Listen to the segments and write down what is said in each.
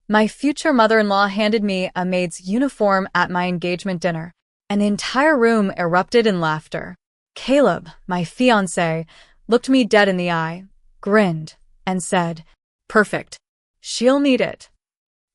My future mother-in-law handed me a maid's uniform at my engagement dinner. An entire room erupted in laughter. Caleb, my fiancé, looked me dead in the eye, grinned, and said, "Perfect. She'll need it."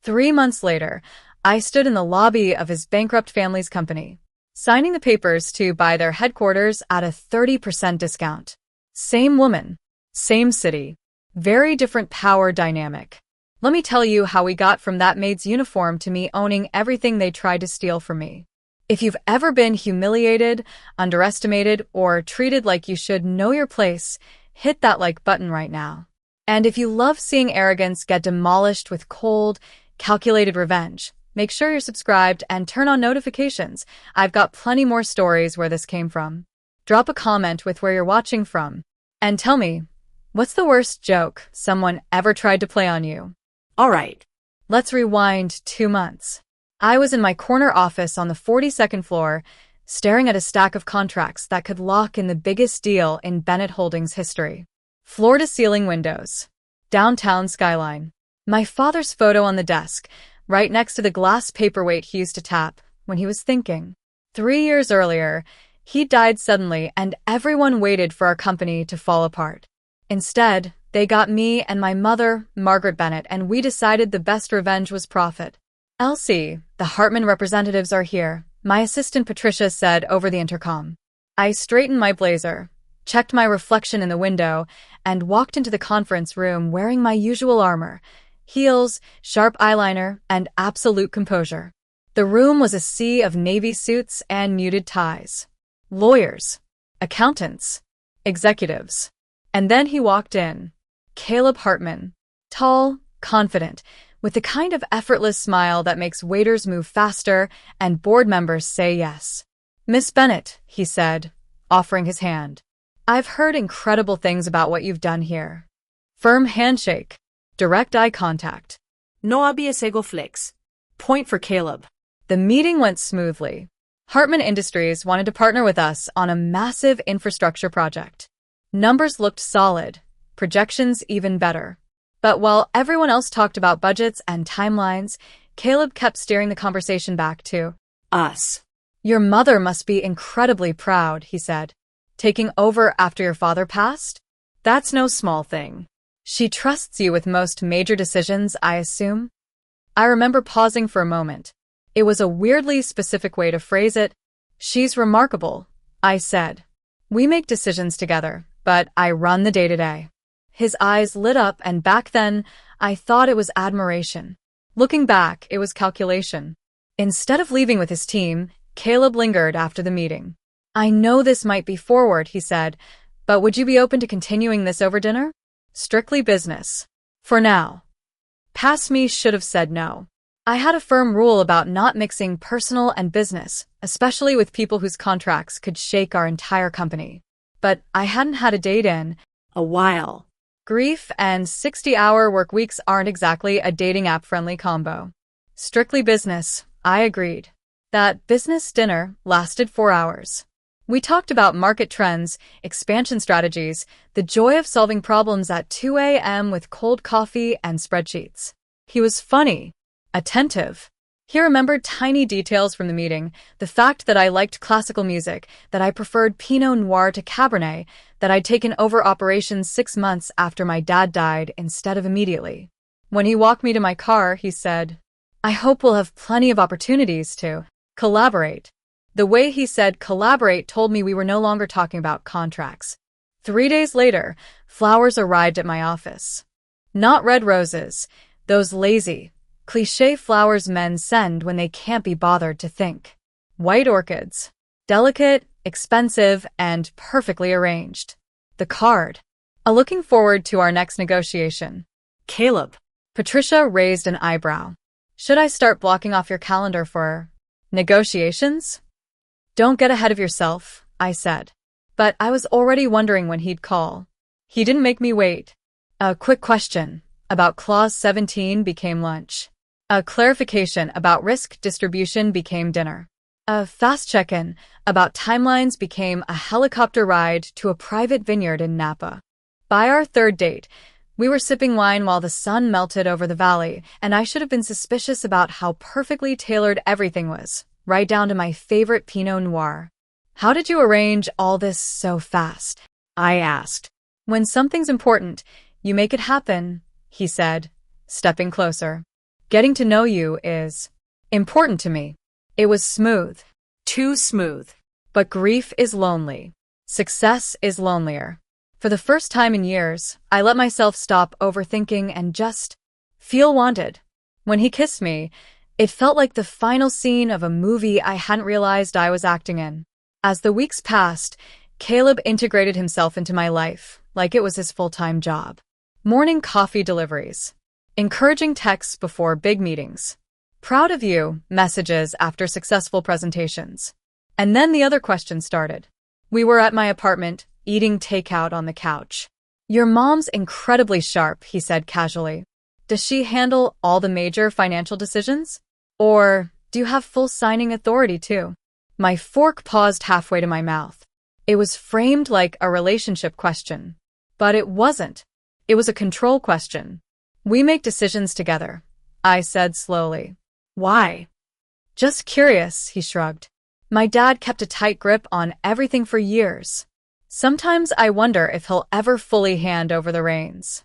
3 months later, I stood in the lobby of his bankrupt family's company, signing the papers to buy their headquarters at a 30% discount. Same woman, same city, very different power dynamic. Let me tell you how we got from that maid's uniform to me owning everything they tried to steal from me. If you've ever been humiliated, underestimated, or treated like you should know your place, hit that like button right now. And if you love seeing arrogance get demolished with cold, calculated revenge, make sure you're subscribed and turn on notifications. I've got plenty more stories where this came from. Drop a comment with where you're watching from. And tell me, what's the worst joke someone ever tried to play on you? All right, let's rewind 2 months. I was in my corner office on the 42nd floor, staring at a stack of contracts that could lock in the biggest deal in Bennett Holdings history. Floor-to-ceiling windows. Downtown skyline. My father's photo on the desk, right next to the glass paperweight he used to tap when he was thinking. 3 years earlier, he died suddenly and everyone waited for our company to fall apart. Instead, they got me and my mother, Margaret Bennett, and we decided the best revenge was profit. "Elsie, the Hartman representatives are here," my assistant Patricia said over the intercom. I straightened my blazer, checked my reflection in the window, and walked into the conference room wearing my usual armor: heels, sharp eyeliner, and absolute composure. The room was a sea of navy suits and muted ties. Lawyers, accountants, executives. And then he walked in. Caleb Hartman. Tall, confident, with the kind of effortless smile that makes waiters move faster and board members say yes. "Miss Bennett," he said, offering his hand. "I've heard incredible things about what you've done here." Firm handshake. Direct eye contact. No obvious ego flex. Point for Caleb. The meeting went smoothly. Hartman Industries wanted to partner with us on a massive infrastructure project. Numbers looked solid, projections even better. But while everyone else talked about budgets and timelines, Caleb kept steering the conversation back to us. "Your mother must be incredibly proud," he said. "Taking over after your father passed? That's no small thing. She trusts you with most major decisions, I assume?" I remember pausing for a moment. It was a weirdly specific way to phrase it. "She's remarkable," I said. "We make decisions together, but I run the day-to-day." His eyes lit up, and back then, I thought it was admiration. Looking back, it was calculation. Instead of leaving with his team, Caleb lingered after the meeting. "I know this might be forward," he said, "but would you be open to continuing this over dinner? Strictly business. For now." Past me should have said no. I had a firm rule about not mixing personal and business, especially with people whose contracts could shake our entire company. But I hadn't had a date in a while. Grief and 60-hour work weeks aren't exactly a dating app-friendly combo. Strictly business, I agreed. That business dinner lasted 4 hours. We talked about market trends, expansion strategies, the joy of solving problems at 2 a.m. with cold coffee and spreadsheets. He was funny, attentive. He remembered tiny details from the meeting, the fact that I liked classical music, that I preferred Pinot Noir to Cabernet, that I'd taken over operations 6 months after my dad died instead of immediately. When he walked me to my car, he said, "I hope we'll have plenty of opportunities to collaborate." The way he said collaborate told me we were no longer talking about contracts. 3 days later, flowers arrived at my office. Not red roses, those lazy, cliché flowers men send when they can't be bothered to think. White orchids. Delicate, expensive, and perfectly arranged. The card. Looking forward to our next negotiation. Caleb. Patricia raised an eyebrow. "Should I start blocking off your calendar for negotiations?" "Don't get ahead of yourself," I said. But I was already wondering when he'd call. He didn't make me wait. "A quick question about Clause 17 became lunch. A clarification about risk distribution became dinner. A fast check-in about timelines became a helicopter ride to a private vineyard in Napa. By our third date, We were sipping wine while the sun melted over the valley, and I should have been suspicious about how perfectly tailored everything was, right down to my favorite Pinot Noir. "How did you arrange all this so fast?" I asked. "When something's important, you make it happen," he said, stepping closer. "Getting to know you is important to me." It was smooth. Too smooth. But grief is lonely. Success is lonelier. For the first time in years, I let myself stop overthinking and just feel wanted. When he kissed me, it felt like the final scene of a movie I hadn't realized I was acting in. As the weeks passed, Caleb integrated himself into my life, like it was his full-time job. Morning coffee deliveries. Encouraging texts before big meetings. "Proud of you" messages after successful presentations. And then the other questions started. We were at my apartment, eating takeout on the couch. "Your mom's incredibly sharp," he said casually. "Does she handle all the major financial decisions? Or do you have full signing authority too?" My fork paused halfway to my mouth. It was framed like a relationship question. But it wasn't. It was a control question. "We make decisions together," I said slowly. "Why?" "Just curious," he shrugged. "My dad kept a tight grip on everything for years. Sometimes I wonder if he'll ever fully hand over the reins."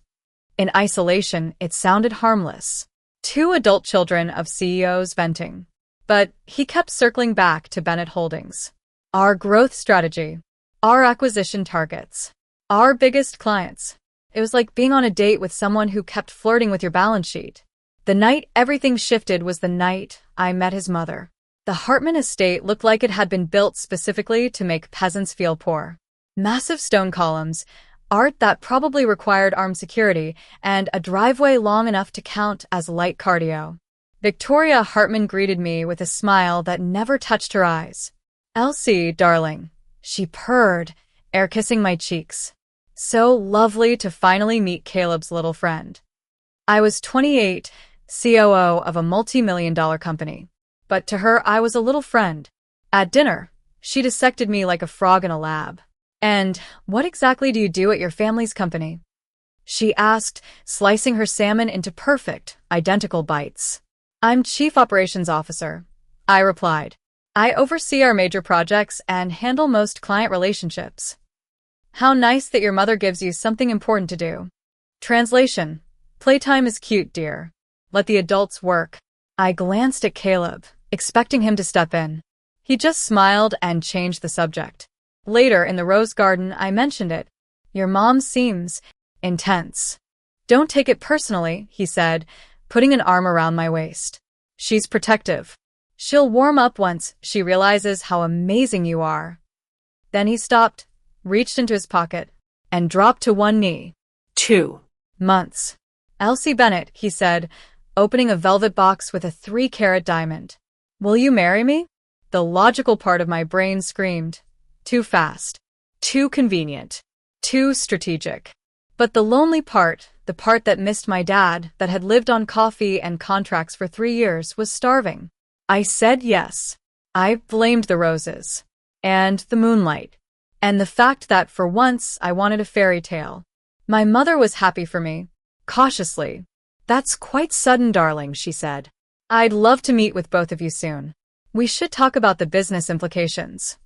In isolation, it sounded harmless. Two adult children of CEOs venting. But he kept circling back to Bennett Holdings. Our growth strategy. Our acquisition targets. Our biggest clients. It was like being on a date with someone who kept flirting with your balance sheet. The night everything shifted was the night I met his mother. The Hartman estate looked like it had been built specifically to make peasants feel poor. Massive stone columns, art that probably required armed security, and a driveway long enough to count as light cardio. Victoria Hartman greeted me with a smile that never touched her eyes. "Elsie, darling," she purred, air-kissing my cheeks. So lovely to finally meet Caleb's little friend. I was 28, COO of a multi-million-dollar company. But to her, I was a little friend. At dinner, she dissected me like a frog in a lab. "And what exactly do you do at your family's company?" she asked, slicing her salmon into perfect, identical bites. "I'm Chief Operations Officer," I replied. "I oversee our major projects and handle most client relationships." "How nice that your mother gives you something important to do." Translation: "Playtime is cute, dear. Let the adults work." I glanced at Caleb, expecting him to step in. He just smiled and changed the subject. Later, in the rose garden, I mentioned it. "Your mom seems intense." "Don't take it personally," he said, putting an arm around my waist. "She's protective. She'll warm up once she realizes how amazing you are." Then he stopped, reached into his pocket, and dropped to one knee. 2 months. "Elsie Bennett," he said, opening a velvet box with a 3-carat diamond. "Will you marry me?" The logical part of my brain screamed. Too fast. Too convenient. Too strategic. But the lonely part, the part that missed my dad, that had lived on coffee and contracts for 3 years, was starving. I said yes. I blamed the roses. And the moonlight. And the fact that for once I wanted a fairy tale. My mother was happy for me. Cautiously. "That's quite sudden, darling," she said. "I'd love to meet with both of you soon. We should talk about the business implications."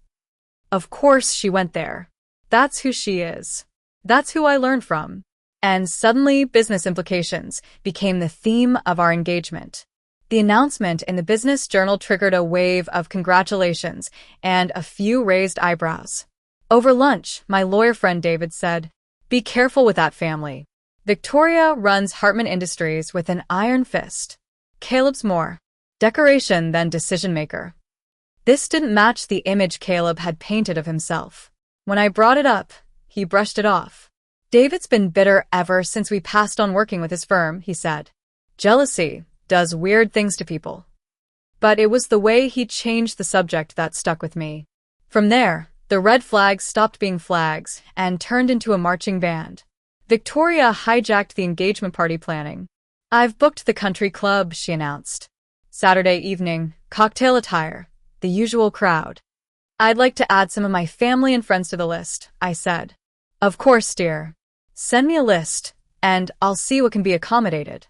Of course she went there. That's who she is. That's who I learned from. And suddenly, business implications became the theme of our engagement. The announcement in the business journal triggered a wave of congratulations and a few raised eyebrows. Over lunch, my lawyer friend David said, "Be careful with that family. Victoria runs Hartman Industries with an iron fist. Caleb's more decoration than decision maker." This didn't match the image Caleb had painted of himself. When I brought it up, he brushed it off. "David's been bitter ever since we passed on working with his firm," he said. "Jealousy does weird things to people." But it was the way he changed the subject that stuck with me. From there, the red flags stopped being flags and turned into a marching band. Victoria hijacked the engagement party planning. "I've booked the country club," she announced. "Saturday evening, cocktail attire, the usual crowd. I'd like to add some of my family and friends to the list," I said. "Of course, dear. Send me a list," and I'll see what can be accommodated.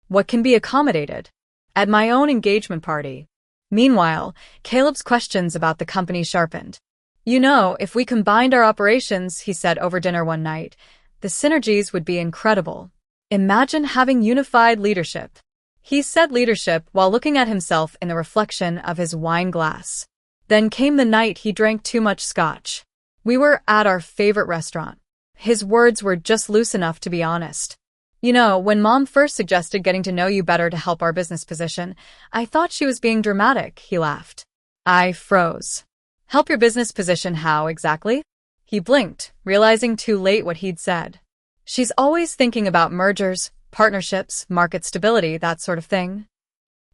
What can be accommodated? At my own engagement party. Meanwhile, Caleb's questions about the company sharpened. You know, if we combined our operations, he said over dinner one night, the synergies would be incredible. Imagine having unified leadership. He said leadership while looking at himself in the reflection of his wine glass. Then came the night he drank too much scotch. We were at our favorite restaurant. His words were just loose enough to be honest. You know, when Mom first suggested getting to know you better to help our business position, I thought she was being dramatic, he laughed. I froze. Help your business position how exactly? He blinked, realizing too late what he'd said. She's always thinking about mergers, partnerships, market stability, that sort of thing.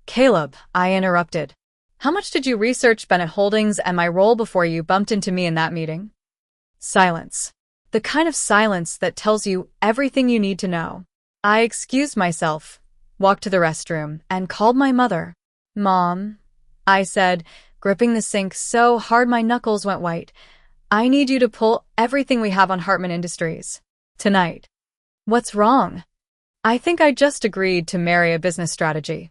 Caleb, I interrupted. How much did you research Bennett Holdings and my role before you bumped into me in that meeting? Silence. The kind of silence that tells you everything you need to know. I excused myself, walked to the restroom, and called my mother. Mom, I said, gripping the sink so hard my knuckles went white. I need you to pull everything we have on Hartman Industries. Tonight. What's wrong? I think I just agreed to marry a business strategy.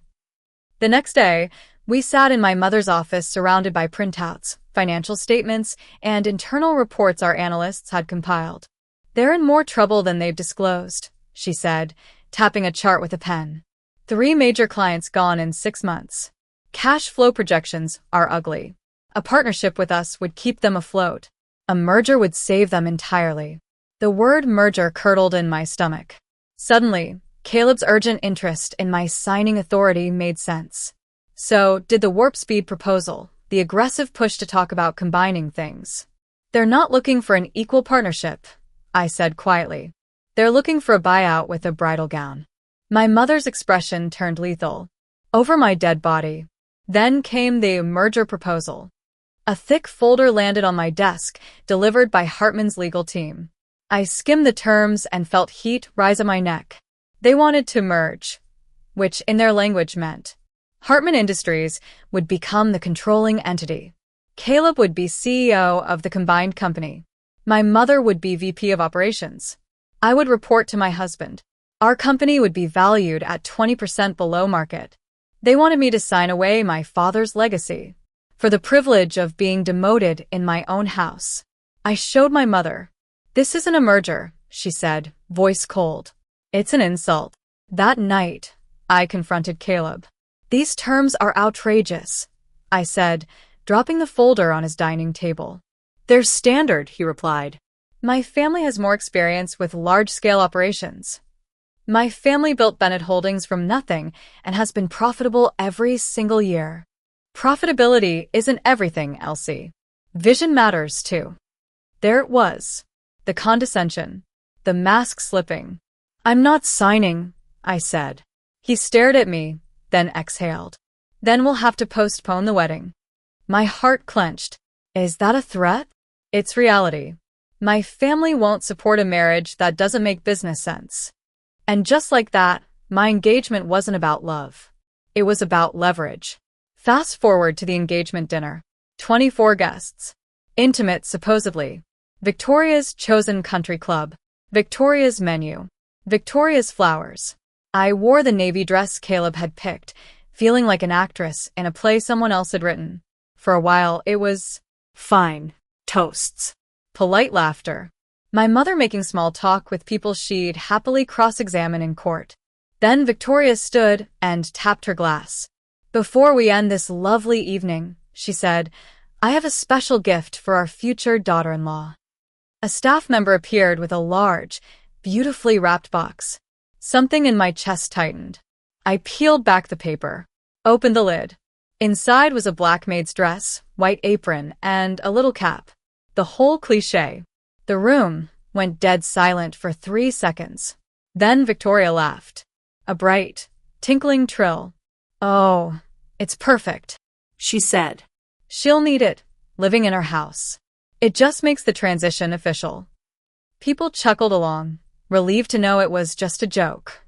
The next day, we sat in my mother's office surrounded by printouts, financial statements, and internal reports our analysts had compiled. They're in more trouble than they've disclosed, she said, tapping a chart with a pen. 3 major clients gone in 6 months. Cash flow projections are ugly. A partnership with us would keep them afloat. A merger would save them entirely. The word merger curdled in my stomach. Suddenly, Caleb's urgent interest in my signing authority made sense. So, did the warp speed proposal, the aggressive push to talk about combining things. They're not looking for an equal partnership, I said quietly. They're looking for a buyout with a bridal gown. My mother's expression turned lethal. Over my dead body. Then came the merger proposal. A thick folder landed on my desk, delivered by Hartman's legal team. I skimmed the terms and felt heat rise on my neck. They wanted to merge, which in their language meant Hartman Industries would become the controlling entity. Caleb would be CEO of the combined company. My mother would be VP of operations. I would report to my husband. Our company would be valued at 20% below market. They wanted me to sign away my father's legacy for the privilege of being demoted in my own house. I showed my mother. This isn't a merger, she said, voice cold. It's an insult. That night, I confronted Caleb. These terms are outrageous, I said, dropping the folder on his dining table. They're standard, he replied. My family has more experience with large-scale operations. My family built Bennett Holdings from nothing and has been profitable every single year. Profitability isn't everything, Elsie. Vision matters, too. There it was. The condescension. The mask slipping. I'm not signing, I said. He stared at me, then exhaled. Then we'll have to postpone the wedding. My heart clenched. Is that a threat? It's reality. My family won't support a marriage that doesn't make business sense. And just like that, my engagement wasn't about love. It was about leverage. Fast forward to the engagement dinner. 24 guests. Intimate, supposedly. Victoria's chosen country club. Victoria's menu. Victoria's flowers. I wore the navy dress Caleb had picked, feeling like an actress in a play someone else had written. For a while, it was fine. Toasts. Polite laughter. My mother making small talk with people she'd happily cross-examine in court. Then Victoria stood and tapped her glass. Before we end this lovely evening, she said, I have a special gift for our future daughter-in-law. A staff member appeared with a large, beautifully wrapped box. Something in my chest tightened. I peeled back the paper, opened the lid. Inside was a black maid's dress, white apron, and a little cap. The whole cliché. The room went dead silent for 3 seconds. Then Victoria laughed. A bright, tinkling trill. Oh, it's perfect, she said. She'll need it, living in her house. It just makes the transition official. People chuckled along, relieved to know it was just a joke.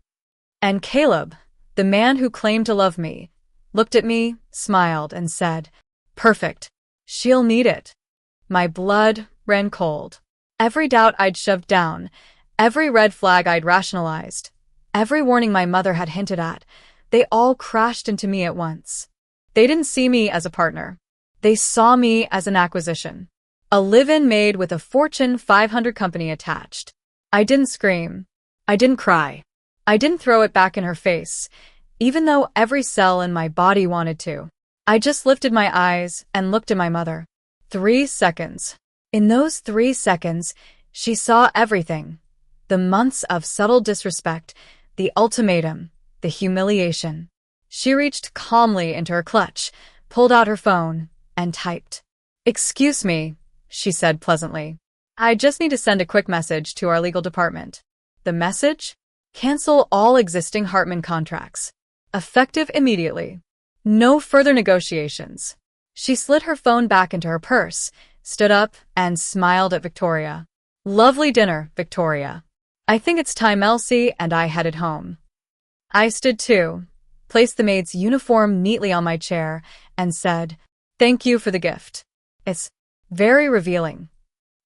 And Caleb, the man who claimed to love me, looked at me, smiled, and said, Perfect. She'll need it. My blood ran cold. Every doubt I'd shoved down, Every red flag I'd rationalized, every warning my mother had hinted at, they all crashed into me at once. They didn't see me as a partner. They saw me as an acquisition. A live-in maid with a Fortune 500 company attached. I didn't scream. I didn't cry. I didn't throw it back in her face, even though every cell in my body wanted to. I just lifted my eyes and looked at my mother. 3 seconds. In those 3 seconds, she saw everything. The months of subtle disrespect, the ultimatum, the humiliation. She reached calmly into her clutch, pulled out her phone, and typed. "Excuse me," she said pleasantly. "I just need to send a quick message to our legal department." The message? Cancel all existing Hartman contracts. Effective immediately. No further negotiations. She slid her phone back into her purse, stood up, and smiled at Victoria. "Lovely dinner, Victoria. I think it's time Elsie and I headed home." I stood too, placed the maid's uniform neatly on my chair, and said, "Thank you for the gift. It's very revealing."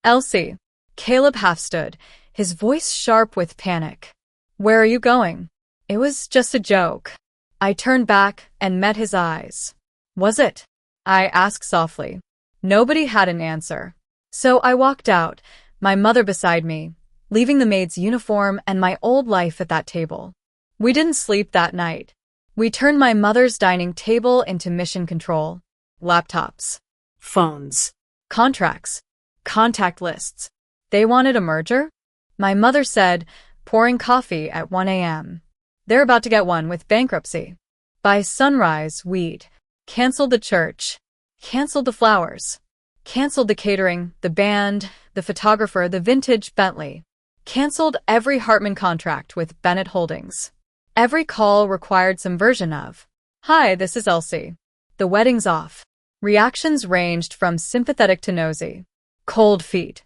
"Elsie." Caleb half stood, his voice sharp with panic. "Where are you going?" "It was just a joke." I turned back and met his eyes. "Was it?" I asked softly. Nobody had an answer. So I walked out, my mother beside me, leaving the maid's uniform and my old life at that table. We didn't sleep that night. We turned my mother's dining table into mission control. Laptops. Phones. Contracts. Contact lists. They wanted a merger? My mother said, pouring coffee at 1 a.m. They're about to get one with bankruptcy. By sunrise, we'd canceled the church, canceled the flowers, canceled the catering, the band, the photographer, the vintage Bentley, canceled every Hartman contract with Bennett Holdings. Every call required some version of, "Hi, this is Elsie. The wedding's off." Reactions ranged from sympathetic to nosy. Cold feet.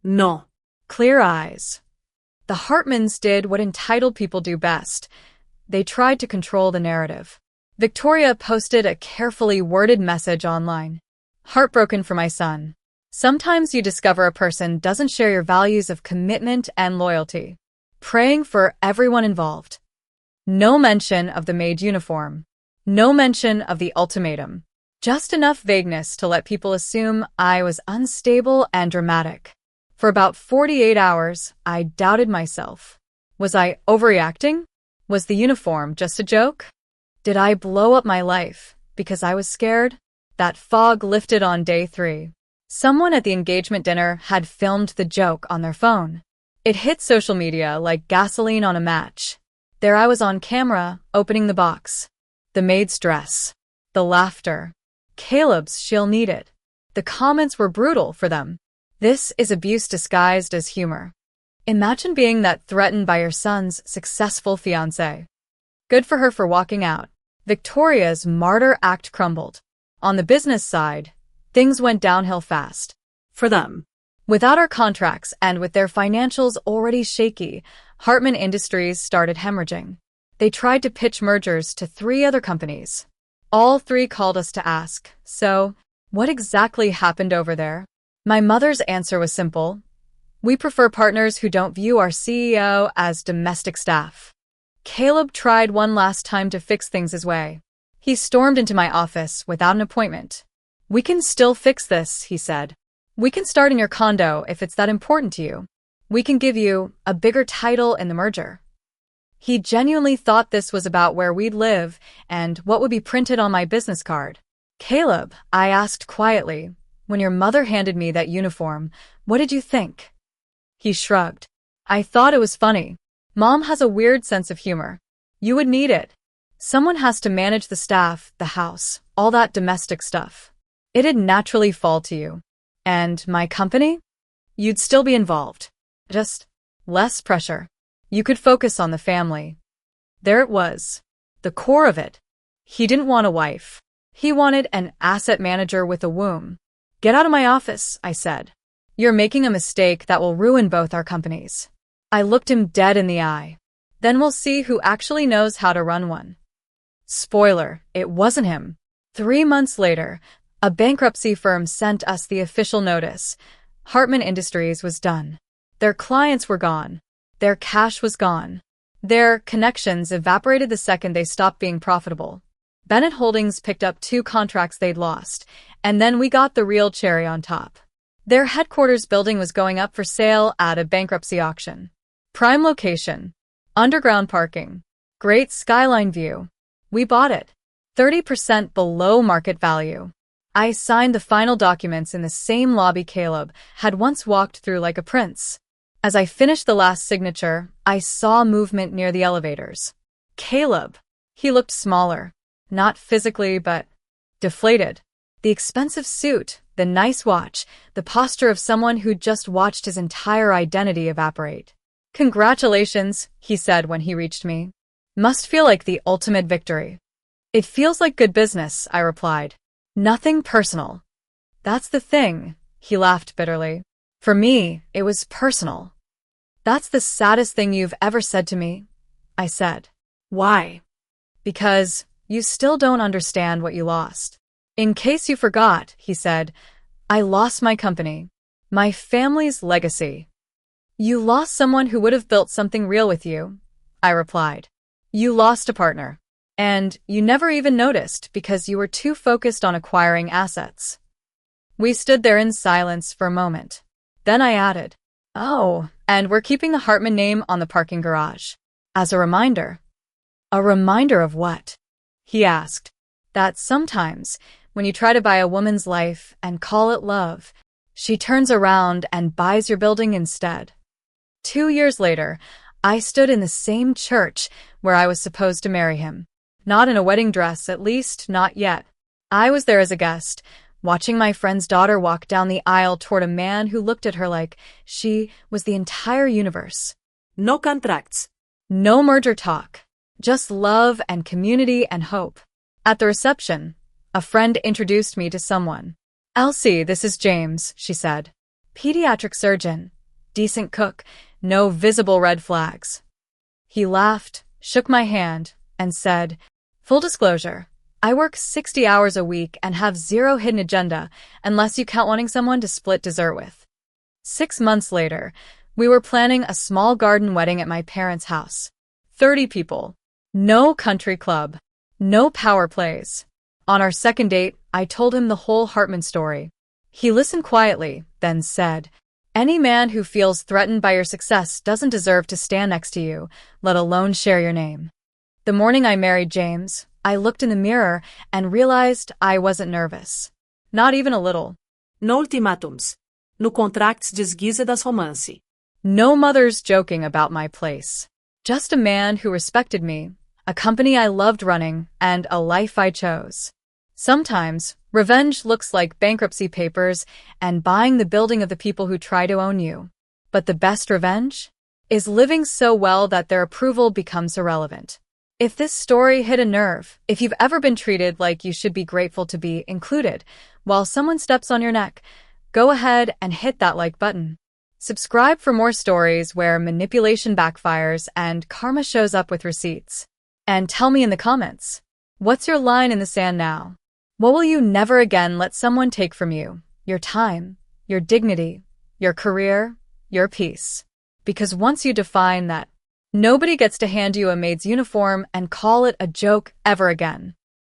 No. Clear eyes. The Hartmans did what entitled people do best. They tried to control the narrative. Victoria posted a carefully worded message online. "Heartbroken for my son. Sometimes you discover a person doesn't share your values of commitment and loyalty. Praying for everyone involved." No mention of the maid uniform. No mention of the ultimatum. Just enough vagueness to let people assume I was unstable and dramatic. For about 48 hours, I doubted myself. Was I overreacting? Was the uniform just a joke? Did I blow up my life because I was scared? That fog lifted on day 3. Someone at the engagement dinner had filmed the joke on their phone. It hit social media like gasoline on a match. There I was on camera, opening the box. The maid's dress. The laughter. Caleb's "she'll need it." The comments were brutal for them. This is abuse disguised as humor. Imagine being that threatened by your son's successful fiancé. Good for her for walking out. Victoria's martyr act crumbled. On the business side, things went downhill fast. For them. Without our contracts and with their financials already shaky, Hartman Industries started hemorrhaging. They tried to pitch mergers to 3 other companies. All 3 called us to ask, "So, what exactly happened over there?" My mother's answer was simple. "We prefer partners who don't view our CEO as domestic staff." Caleb tried one last time to fix things his way. He stormed into my office without an appointment. "We can still fix this," he said. "We can start in your condo if it's that important to you. We can give you a bigger title in the merger." He genuinely thought this was about where we'd live and what would be printed on my business card. "Caleb," I asked quietly, "when your mother handed me that uniform, what did you think?" He shrugged. "I thought it was funny. Mom has a weird sense of humor. You would need it. Someone has to manage the staff, the house, all that domestic stuff. It'd naturally fall to you. And my company? You'd still be involved. Just less pressure. You could focus on the family." There it was. The core of it. He didn't want a wife. He wanted an asset manager with a womb. "Get out of my office," I said. "You're making a mistake that will ruin both our companies." I looked him dead in the eye. "Then we'll see who actually knows how to run one." Spoiler, it wasn't him. 3 months later, a bankruptcy firm sent us the official notice. Hartman Industries was done. Their clients were gone. Their cash was gone. Their connections evaporated the second they stopped being profitable. Bennett Holdings picked up 2 contracts they'd lost, and then we got the real cherry on top. Their headquarters building was going up for sale at a bankruptcy auction. Prime location. Underground parking. Great skyline view. We bought it. 30% below market value. I signed the final documents in the same lobby Caleb had once walked through like a prince. As I finished the last signature, I saw movement near the elevators. Caleb. He looked smaller. Not physically, but deflated. The expensive suit, the nice watch, the posture of someone who'd just watched his entire identity evaporate. "Congratulations," he said when he reached me. "Must feel like the ultimate victory." "It feels like good business," I replied. "Nothing personal." "That's the thing," he laughed bitterly. "For me, it was personal." "That's the saddest thing you've ever said to me," I said. "Why?" "Because you still don't understand what you lost." "In case you forgot," he said, "I lost my company. My family's legacy." "You lost someone who would have built something real with you," I replied. "You lost a partner. And you never even noticed because you were too focused on acquiring assets." We stood there in silence for a moment. Then I added, "Oh, and we're keeping the Hartman name on the parking garage. As a reminder." "A reminder of what?" he asked. "That sometimes, when you try to buy a woman's life and call it love, she turns around and buys your building instead." 2 years later, I stood in the same church where I was supposed to marry him. Not in a wedding dress, at least not yet. I was there as a guest, watching my friend's daughter walk down the aisle toward a man who looked at her like she was the entire universe. No contracts. No merger talk. Just love and community and hope. At the reception, a friend introduced me to someone. "Elsie, this is James," she said. "Pediatric surgeon. Decent cook. No visible red flags." He laughed, shook my hand, and said, "Full disclosure, I work 60 hours a week and have zero hidden agenda unless you count wanting someone to split dessert with." 6 months later, we were planning a small garden wedding at my parents' house. 30 people. No country club. No power plays. On our second date, I told him the whole Hartman story. He listened quietly, then said, "Any man who feels threatened by your success doesn't deserve to stand next to you, let alone share your name." The morning I married James, I looked in the mirror and realized I wasn't nervous. Not even a little. No ultimátums. No contracts desguisa das romance. No mothers joking about my place. Just a man who respected me, a company I loved running, and a life I chose. Sometimes, revenge looks like bankruptcy papers and buying the building of the people who try to own you. But the best revenge is living so well that their approval becomes irrelevant. If this story hit a nerve, if you've ever been treated like you should be grateful to be included while someone steps on your neck, go ahead and hit that like button. Subscribe for more stories where manipulation backfires and karma shows up with receipts. And tell me in the comments, what's your line in the sand now? What will you never again let someone take from you? Your time, your dignity, your career, your peace. Because once you define that, nobody gets to hand you a maid's uniform and call it a joke ever again.